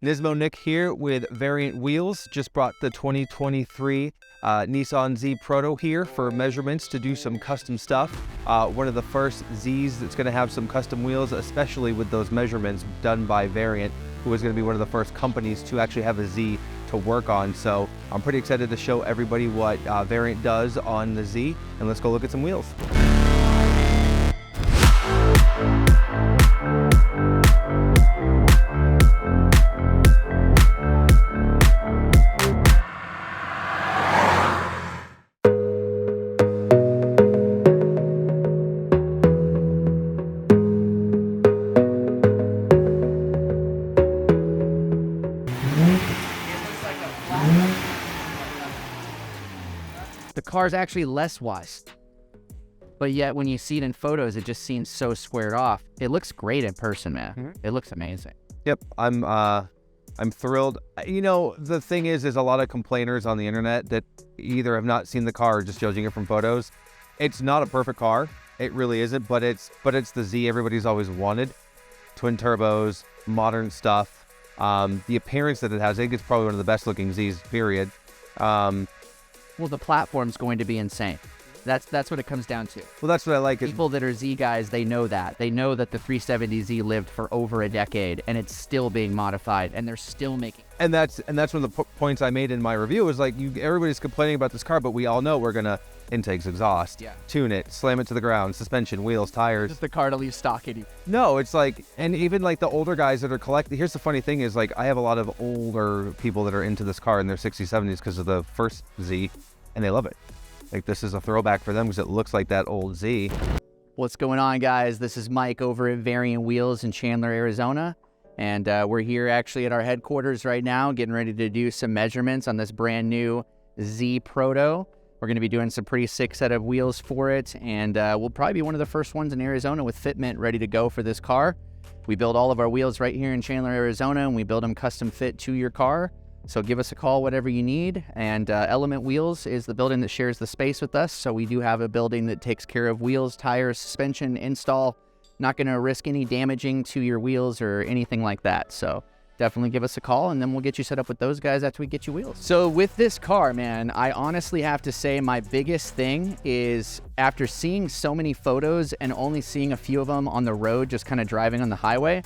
Nismo Nick here with Variant Wheels. Just brought the 2023 Nissan Z Proto here for measurements to do some custom stuff. One of the first Zs that's going to have some custom wheels, especially with those measurements done by Variant, who is going to be one of the first companies to actually have a Z to work on. So I'm pretty excited to show everybody what Variant does on the Z, and let's go look at some wheels. The car's actually less wise, but yet when you see it in photos, it just seems so squared off. It looks great in person, man. It looks amazing. Yep, I'm thrilled. You know, the thing is a lot of complainers on the internet that either have not seen the car or just judging it from photos. It's not a perfect car. It really isn't, but it's the Z everybody's always wanted. Twin turbos, modern stuff. The appearance that it has, I think it's probably one of the best looking Zs, period. Well, the platform's going to be insane. That's what it comes down to. Well, that's what I like. People that are Z guys, they know that. They know that the 370Z lived for over a decade, and it's still being modified, and they're still making. And that's one of the points I made in my review is like, everybody's complaining about this car, but we all know we're gonna intakes, exhaust, tune it, slam it to the ground, suspension, wheels, tires. Just the car to leave stock in you. No, it's like, and even like the older guys that are collecting. Here's the funny thing is like, I have a lot of older people that are into this car in their 60s, 70s because of the first Z, and they love it. Like, this is a throwback for them because it looks like that old Z. What's going on, guys? This is Mike over at Variant Wheels in Chandler, Arizona. And we're here actually at our headquarters right now, getting ready to do some measurements on this brand new Z Proto. We're going to be doing some pretty sick set of wheels for it. And we'll probably be one of the first ones in Arizona with fitment ready to go for this car. We build all of our wheels right here in Chandler, Arizona, and we build them custom fit to your car. So give us a call, whatever you need. And Element Wheels is the building that shares the space with us. So we do have a building that takes care of wheels, tires, suspension, install. Not going to risk any damaging to your wheels or anything like that. So definitely give us a call, and then we'll get you set up with those guys after we get you wheels. So with this car, man, I honestly have to say my biggest thing is after seeing so many photos and only seeing a few of them on the road, just kind of driving on the highway,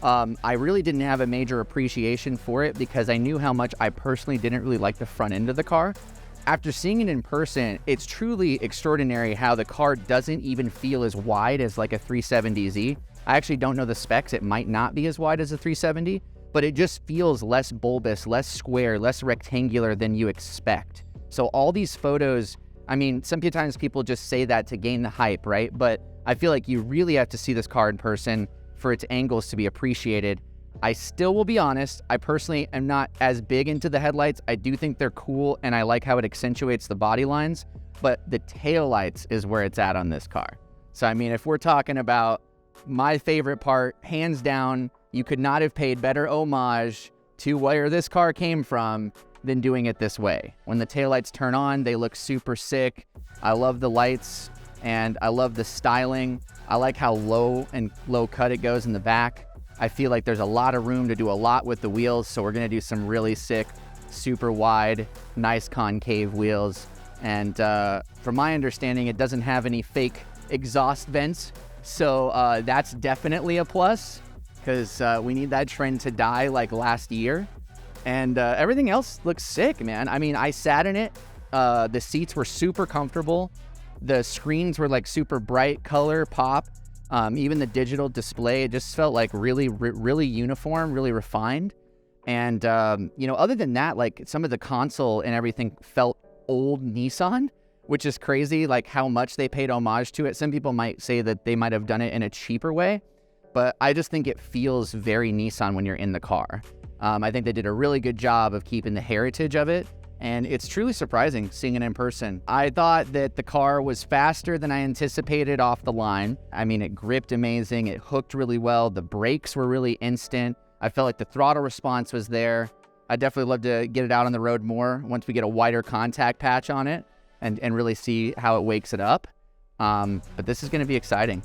I really didn't have a major appreciation for it because I knew how much I personally didn't really like the front end of the car. After seeing it in person, it's truly extraordinary how the car doesn't even feel as wide as like a 370Z. I actually don't know the specs. It might not be as wide as a 370, but it just feels less bulbous, less square, less rectangular than you expect. So all these photos, I mean, sometimes people just say that to gain the hype, right? But I feel like you really have to see this car in person for its angles to be appreciated. I still will be honest, I personally am not as big into the headlights. I do think they're cool and I like how it accentuates the body lines, but the taillights is where it's at on this car. So I mean, if we're talking about my favorite part, hands down, you could not have paid better homage to where this car came from than doing it this way. When the taillights turn on, they look super sick. I love the lights and I love the styling. I like how low cut it goes in the back. I feel like there's a lot of room to do a lot with the wheels, so we're gonna do some really sick, super wide, nice concave wheels. And from my understanding, it doesn't have any fake exhaust vents, so that's definitely a plus, because we need that trend to die like last year. And everything else looks sick, man. I mean, I sat in it. The seats were super comfortable. The screens were like super bright color pop. Even the digital display, it just felt like really uniform, really refined. And, you know, other than that, like some of the console and everything felt old Nissan, which is crazy, like how much they paid homage to it. Some people might say that they might have done it in a cheaper way, but I just think it feels very Nissan when you're in the car. I think they did a really good job of keeping the heritage of it. And it's truly surprising seeing it in person. I thought that the car was faster than I anticipated off the line. I mean, it gripped amazing. It hooked really well. The brakes were really instant. I felt like the throttle response was there. I'd definitely love to get it out on the road more once we get a wider contact patch on it and really see how it wakes it up. But this is going to be exciting.